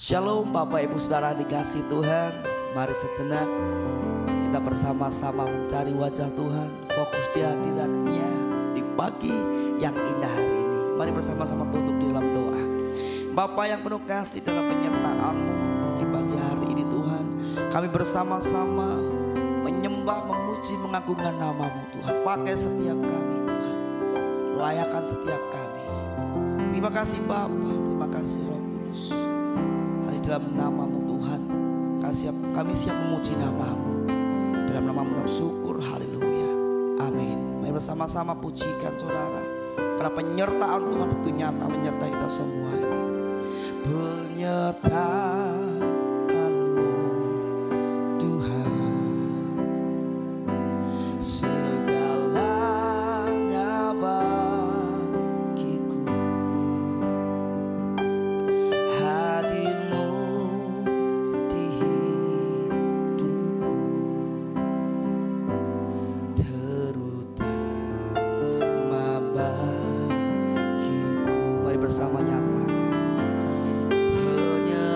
Shalom Bapak Ibu Saudara dikasih Tuhan. Mari sejenak kita bersama-sama mencari wajah Tuhan, fokus di hadirat-Nya di pagi yang indah hari ini. Mari bersama-sama tutup di dalam doa. Bapa yang penuh kasih dalam penyertaan-Mu di pagi hari ini Tuhan, kami bersama-sama menyembah, memuji, mengagungkan nama-Mu Tuhan. Pakai setiap kami Tuhan, layakan setiap kami. Terima kasih Bapa, terima kasih Roh Kudus. Hari dalam nama-Mu Tuhan, kami siap memuji nama-Mu. Dalam nama-Mu dalam syukur, haleluya, amin. Mari bersama-sama pujikan saudara, karena penyertaan Tuhan begitu nyata menyertai kita semua ini. Penyertaan-Mu Tuhan, segalanya bagiku. Hadir-Mu di hidupku, terutama bagiku. Mari bersama nyatakan penyertaan-Mu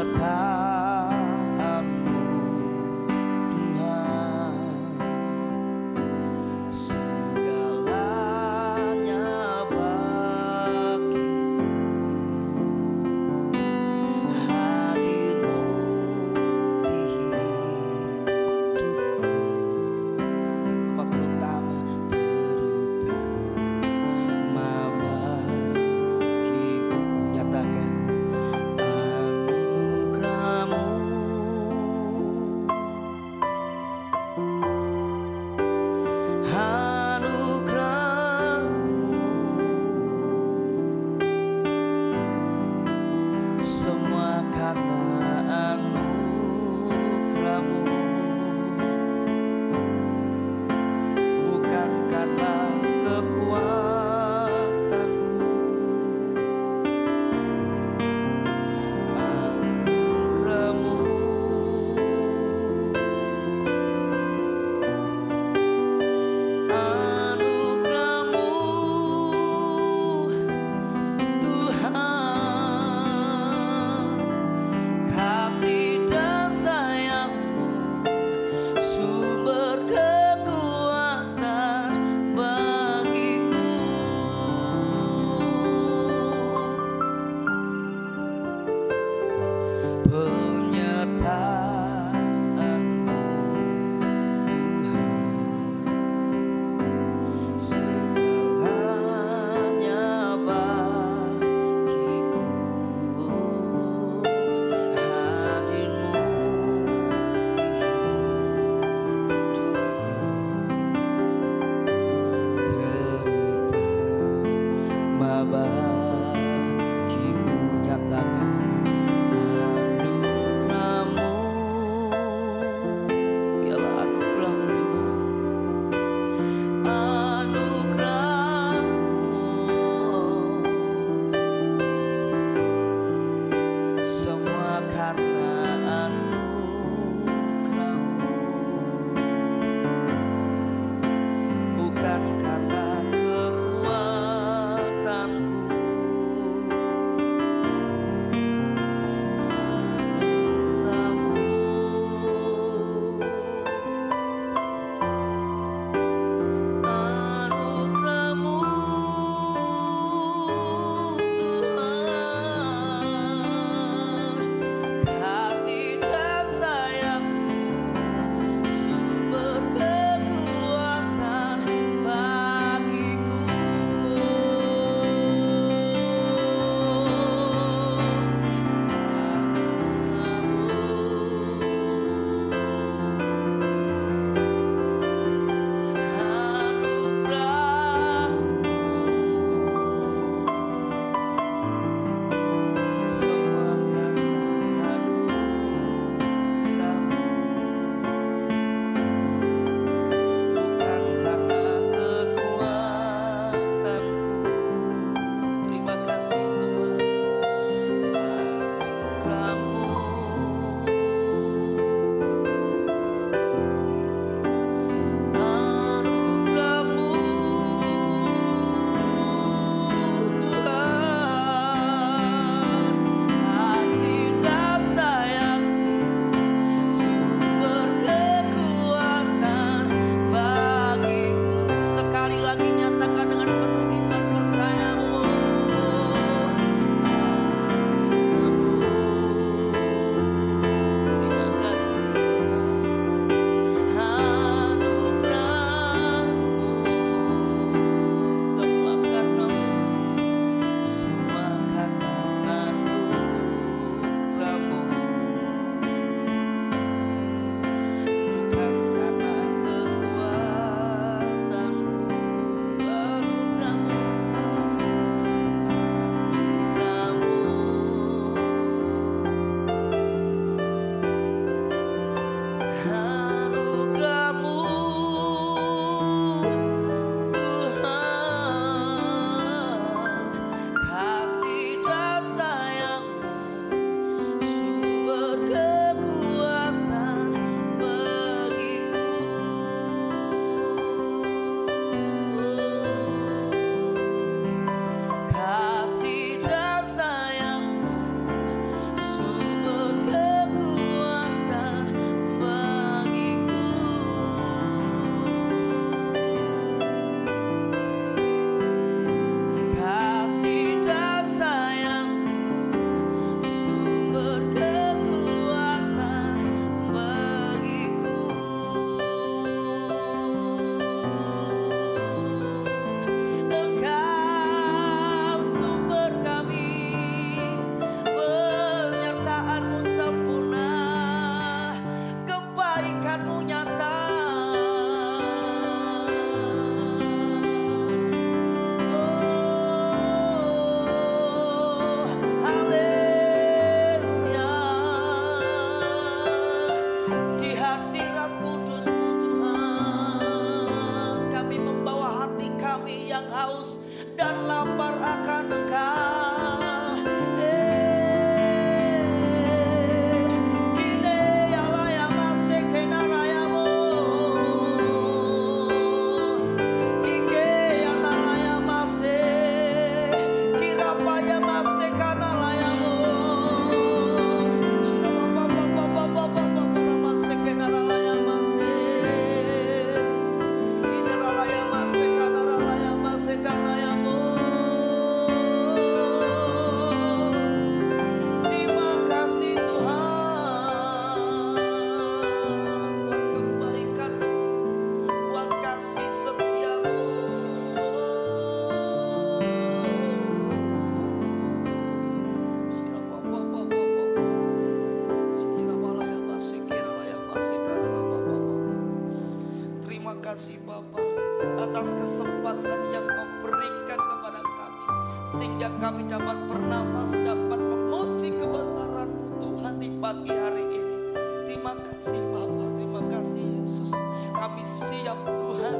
atas kesempatan yang Kau berikan kepada kami, sehingga kami dapat bernafas, dapat memuji kebesaran-Mu Tuhan di pagi hari ini. Terima kasih Bapa, terima kasih Yesus. Kami siap Tuhan,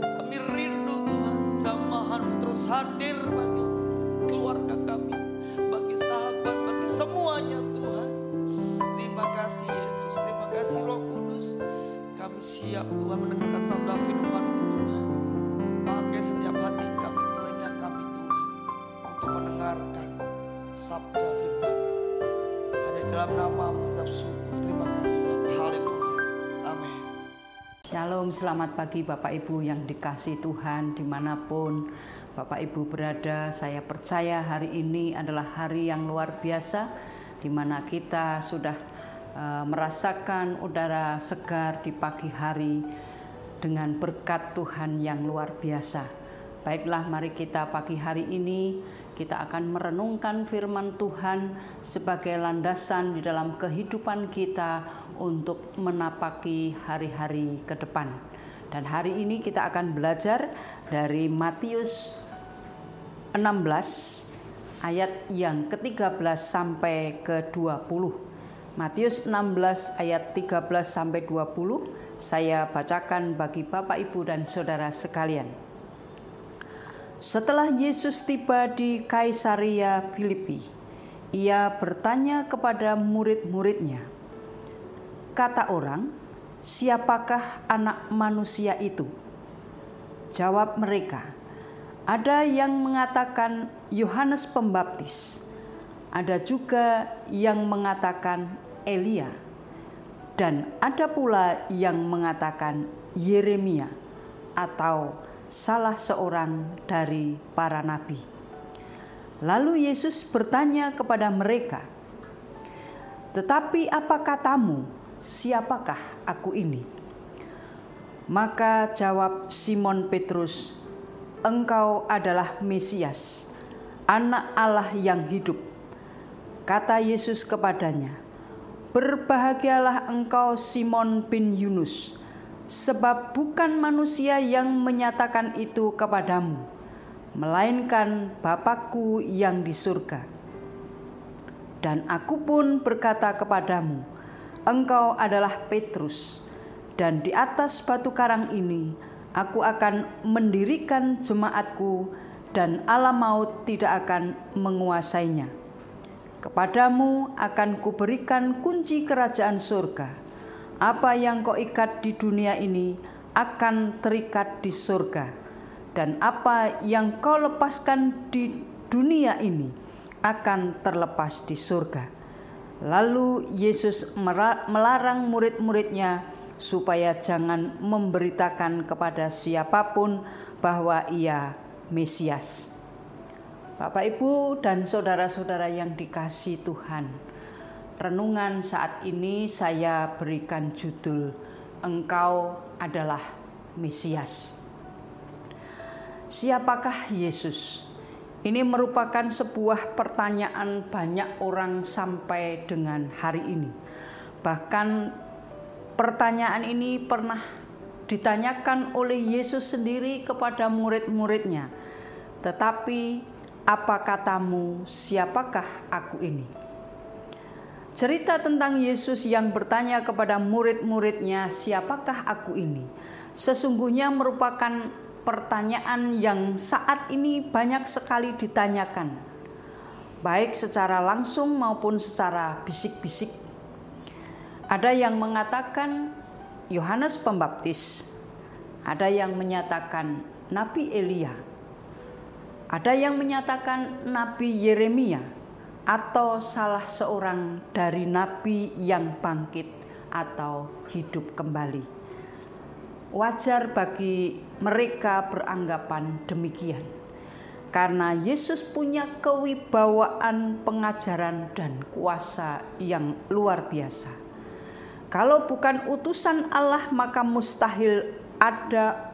kami rindu Tuhan, jamahan terus hadir bagi keluarga kami, bagi sahabat, bagi semuanya Tuhan. Terima kasih Yesus, terima kasih Roh Kudus. Kami siap Tuhan mendengarkan sabda firman Tuhan. Pakai setiap hati kami, telinga kami Tuhan, untuk mendengarkan sabda firman. Hanya dalam nama-Mu tetap syukur. Terima kasih Bapa. Haleluya. Amin. Shalom, selamat pagi Bapak Ibu yang dikasihi Tuhan dimanapun Bapak Ibu berada. Saya percaya hari ini adalah hari yang luar biasa, di mana kita sudah merasakan udara segar di pagi hari dengan berkat Tuhan yang luar biasa. Baiklah, mari kita pagi hari ini kita akan merenungkan firman Tuhan sebagai landasan di dalam kehidupan kita untuk menapaki hari-hari ke depan. Dan hari ini kita akan belajar dari Matius 16 ayat yang ke-13 sampai ke-20. Matius 16 ayat 13 sampai 20 saya bacakan bagi Bapak Ibu dan Saudara sekalian. Setelah Yesus tiba di Kaisaria Filipi, ia bertanya kepada murid-muridnya, "Kata orang, siapakah anak manusia itu?" Jawab mereka, "Ada yang mengatakan Yohanes Pembaptis, ada juga yang mengatakan Elia, dan ada pula yang mengatakan Yeremia atau salah seorang dari para nabi." Lalu Yesus bertanya kepada mereka, "Tetapi apa katamu, siapakah aku ini?" Maka jawab Simon Petrus, "Engkau adalah Mesias, Anak Allah yang hidup." Kata Yesus kepadanya, "Berbahagialah engkau Simon bin Yunus, sebab bukan manusia yang menyatakan itu kepadamu, melainkan Bapa-Ku yang di surga. Dan aku pun berkata kepadamu, engkau adalah Petrus, dan di atas batu karang ini aku akan mendirikan jemaatku, dan alam maut tidak akan menguasainya. Kepadamu akan kuberikan kunci kerajaan surga. Apa yang kau ikat di dunia ini akan terikat di surga, dan apa yang kau lepaskan di dunia ini akan terlepas di surga." Lalu Yesus melarang murid-muridnya supaya jangan memberitakan kepada siapapun bahwa ia Mesias. Bapak Ibu dan saudara-saudara yang dikasihi Tuhan, renungan saat ini saya berikan judul, "Engkau adalah Mesias." Siapakah Yesus? Ini merupakan sebuah pertanyaan banyak orang sampai dengan hari ini. Bahkan pertanyaan ini pernah ditanyakan oleh Yesus sendiri kepada murid-muridnya. "Tetapi apa katamu, siapakah aku ini?" Cerita tentang Yesus yang bertanya kepada murid-muridnya, "Siapakah aku ini?" sesungguhnya merupakan pertanyaan yang saat ini banyak sekali ditanyakan, baik secara langsung maupun secara bisik-bisik. Ada yang mengatakan Yohanes Pembaptis, ada yang menyatakan Nabi Elia, ada yang menyatakan Nabi Yeremia, atau salah seorang dari nabi yang bangkit atau hidup kembali. Wajar bagi mereka beranggapan demikian, karena Yesus punya kewibawaan pengajaran dan kuasa yang luar biasa. Kalau bukan utusan Allah, maka mustahil ada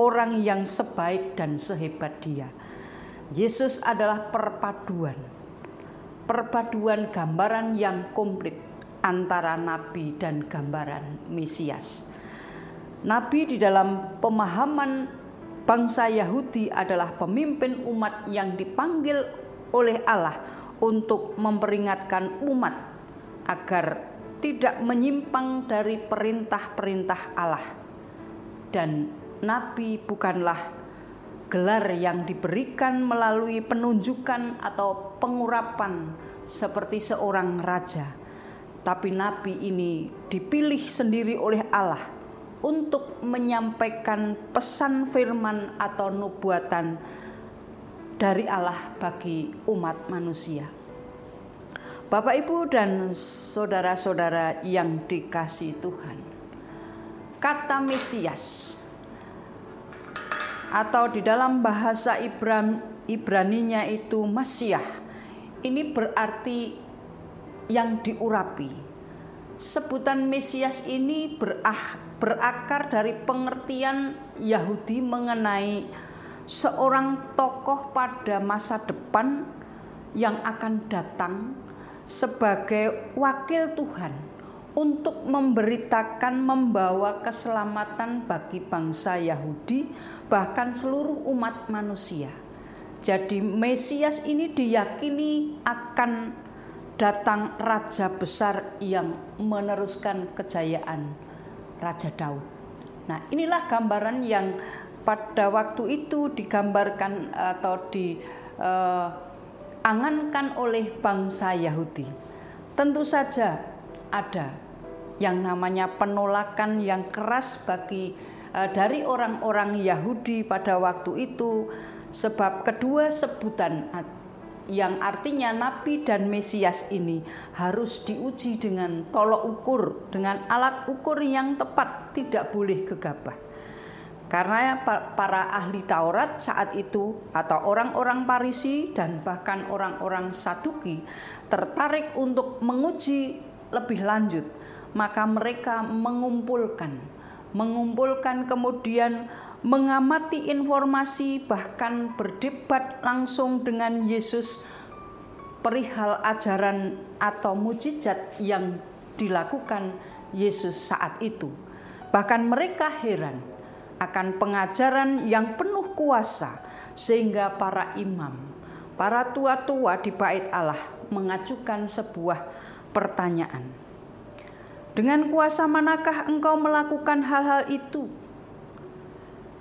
orang yang sebaik dan sehebat Dia. Yesus adalah perpaduan gambaran yang komplit antara nabi dan gambaran Mesias. Nabi di dalam pemahaman bangsa Yahudi adalah pemimpin umat yang dipanggil oleh Allah untuk memperingatkan umat agar tidak menyimpang dari perintah-perintah Allah. Dan nabi bukanlah gelar yang diberikan melalui penunjukan atau pengurapan seperti seorang raja. Tapi nabi ini dipilih sendiri oleh Allah untuk menyampaikan pesan firman atau nubuatan dari Allah bagi umat manusia. Bapak, Ibu, dan saudara-saudara yang dikasihi Tuhan, kata Mesias atau di dalam bahasa Ibraninya itu Masiah, ini berarti yang diurapi. Sebutan Mesias ini berakar dari pengertian Yahudi mengenai seorang tokoh pada masa depan yang akan datang sebagai wakil Tuhan untuk memberitakan, membawa keselamatan bagi bangsa Yahudi, bahkan seluruh umat manusia. Jadi Mesias ini diyakini akan datang raja besar yang meneruskan kejayaan Raja Daud. Nah, inilah gambaran yang pada waktu itu digambarkan atau diangankan oleh bangsa Yahudi. Tentu saja ada yang namanya penolakan yang keras dari orang-orang Yahudi pada waktu itu, sebab kedua sebutan yang artinya nabi dan Mesias ini harus diuji dengan tolok ukur, dengan alat ukur yang tepat, tidak boleh gegabah. Karena para ahli Taurat saat itu atau orang-orang Farisi dan bahkan orang-orang Saduki tertarik untuk menguji lebih lanjut, maka mereka mengumpulkan kemudian mengamati informasi, bahkan berdebat langsung dengan Yesus perihal ajaran atau mujizat yang dilakukan Yesus saat itu. Bahkan mereka heran akan pengajaran yang penuh kuasa, sehingga para imam, para tua-tua di bait Allah mengajukan sebuah pertanyaan. Dengan kuasa manakah engkau melakukan hal-hal itu?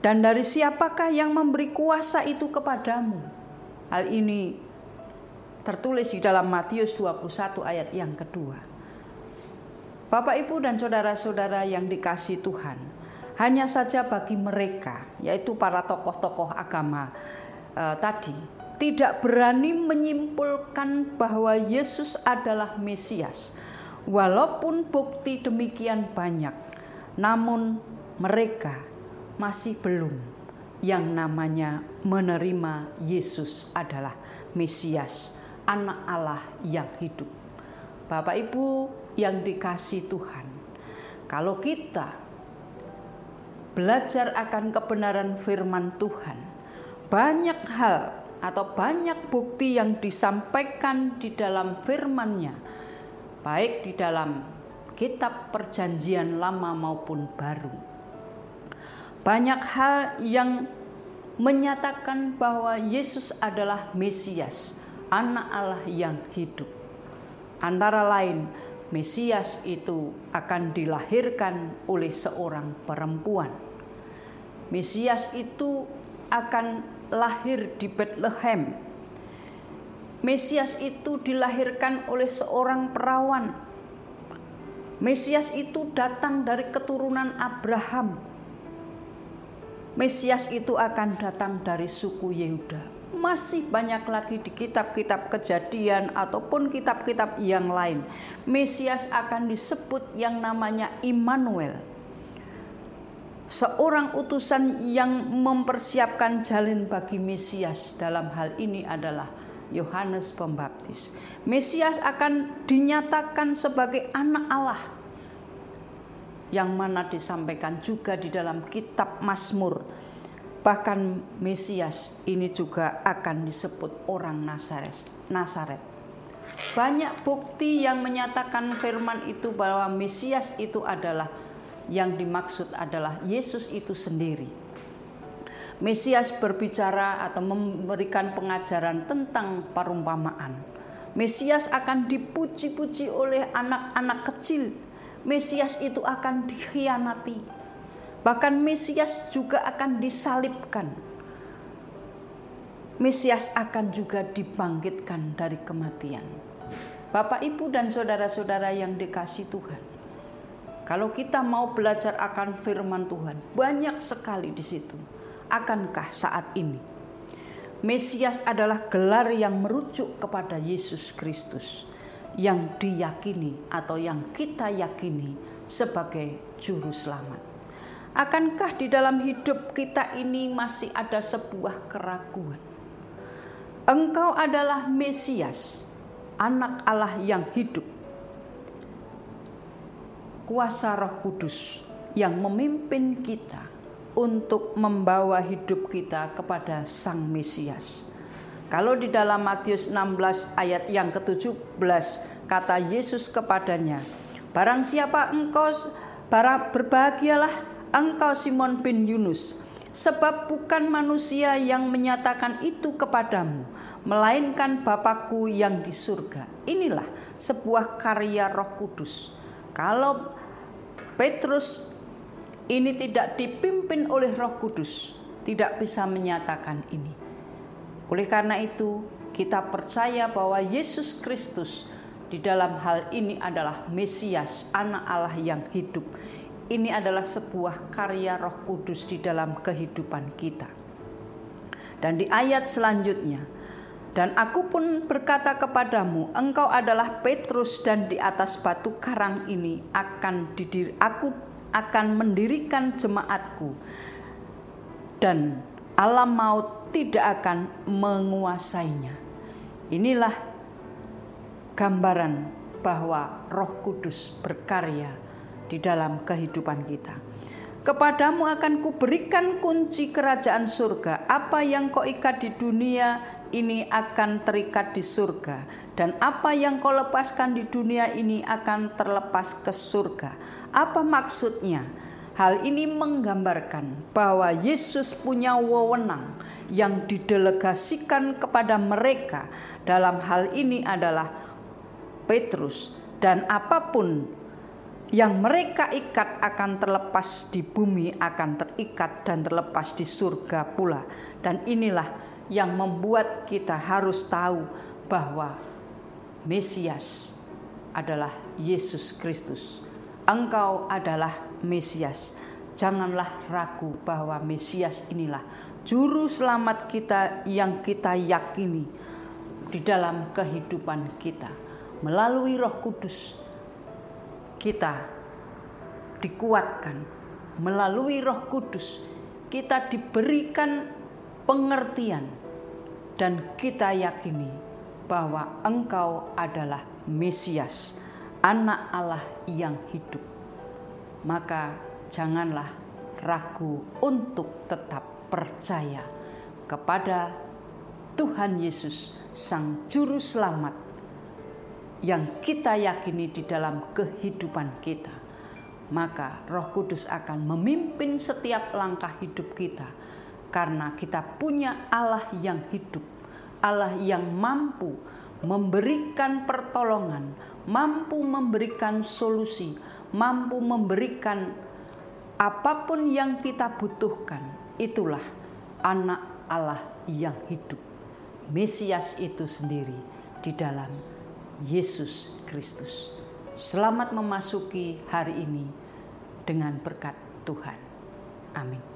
Dan dari siapakah yang memberi kuasa itu kepadamu? Hal ini tertulis di dalam Matius 21 ayat yang kedua. Bapak, Ibu, dan saudara-saudara yang dikasihi Tuhan, hanya saja bagi mereka, yaitu para tokoh-tokoh agama tadi, tidak berani menyimpulkan bahwa Yesus adalah Mesias. Walaupun bukti demikian banyak, namun mereka masih belum yang namanya menerima Yesus adalah Mesias, anak Allah yang hidup. Bapak, Ibu yang dikasihi Tuhan, kalau kita belajar akan kebenaran firman Tuhan, banyak hal atau banyak bukti yang disampaikan di dalam firman-Nya, baik di dalam kitab Perjanjian Lama maupun Baru. Banyak hal yang menyatakan bahwa Yesus adalah Mesias, anak Allah yang hidup. Antara lain, Mesias itu akan dilahirkan oleh seorang perempuan. Mesias itu akan lahir di Bethlehem. Mesias itu dilahirkan oleh seorang perawan. Mesias itu datang dari keturunan Abraham. Mesias itu akan datang dari suku Yehuda. Masih banyak lagi di kitab-kitab Kejadian ataupun kitab-kitab yang lain. Mesias akan disebut yang namanya Immanuel. Seorang utusan yang mempersiapkan jalan bagi Mesias dalam hal ini adalah Yohanes Pembaptis. Mesias akan dinyatakan sebagai anak Allah, yang mana disampaikan juga di dalam kitab Mazmur. Bahkan Mesias ini juga akan disebut orang Nazaret. Banyak bukti yang menyatakan firman itu bahwa Mesias itu adalah yang dimaksud adalah Yesus itu sendiri. Mesias berbicara atau memberikan pengajaran tentang perumpamaan. Mesias akan dipuji-puji oleh anak-anak kecil. Mesias itu akan dikhianati. Bahkan Mesias juga akan disalibkan. Mesias akan juga dibangkitkan dari kematian. Bapak, Ibu, dan saudara-saudara yang dikasihi Tuhan, kalau kita mau belajar akan firman Tuhan, banyak sekali di situ. Akankah saat ini Mesias adalah gelar yang merujuk kepada Yesus Kristus yang diyakini atau yang kita yakini sebagai juru selamat? Akankah di dalam hidup kita ini masih ada sebuah keraguan? Engkau adalah Mesias, Anak Allah yang hidup, kuasa Roh Kudus yang memimpin kita untuk membawa hidup kita kepada Sang Mesias. Kalau di dalam Matius 16 ayat yang ke-17 kata Yesus kepadanya, barang siapa engkau, berbahagialah engkau Simon bin Yunus, sebab bukan manusia yang menyatakan itu kepadamu, melainkan Bapakku yang di surga. Inilah sebuah karya Roh Kudus. Kalau Petrus ini tidak dipimpin oleh Roh Kudus, tidak bisa menyatakan ini. Oleh karena itu, kita percaya bahwa Yesus Kristus di dalam hal ini adalah Mesias, Anak Allah yang hidup. Ini adalah sebuah karya Roh Kudus di dalam kehidupan kita. Dan di ayat selanjutnya, dan aku pun berkata kepadamu, engkau adalah Petrus, dan di atas batu karang ini aku akan mendirikan jemaatku, dan alam maut tidak akan menguasainya. Inilah gambaran bahwa Roh Kudus berkarya di dalam kehidupan kita. Kepadamu akan kuberikan kunci kerajaan surga. Apa yang kau ikat di dunia ini akan terikat di surga, dan apa yang kau lepaskan di dunia ini akan terlepas ke surga. Apa maksudnya? Hal ini menggambarkan bahwa Yesus punya wewenang yang didelegasikan kepada mereka. Dalam hal ini adalah Petrus, dan apapun yang mereka ikat akan terlepas di bumi, akan terikat dan terlepas di surga pula. Dan inilah yang membuat kita harus tahu bahwa Mesias adalah Yesus Kristus. Engkau adalah Mesias. Janganlah ragu bahwa Mesias inilah juru selamat kita yang kita yakini di dalam kehidupan kita. Melalui Roh Kudus kita dikuatkan. Melalui Roh Kudus kita diberikan pengertian, dan kita yakini bahwa engkau adalah Mesias, Anak Allah yang hidup. Maka janganlah ragu untuk tetap percaya kepada Tuhan Yesus, Sang Juru Selamat yang kita yakini di dalam kehidupan kita. Maka Roh Kudus akan memimpin setiap langkah hidup kita, karena kita punya Allah yang hidup, Allah yang mampu memberikan pertolongan, mampu memberikan solusi, mampu memberikan apapun yang kita butuhkan. Itulah Anak Allah yang hidup, Mesias itu sendiri di dalam Yesus Kristus. Selamat memasuki hari ini dengan berkat Tuhan. Amin.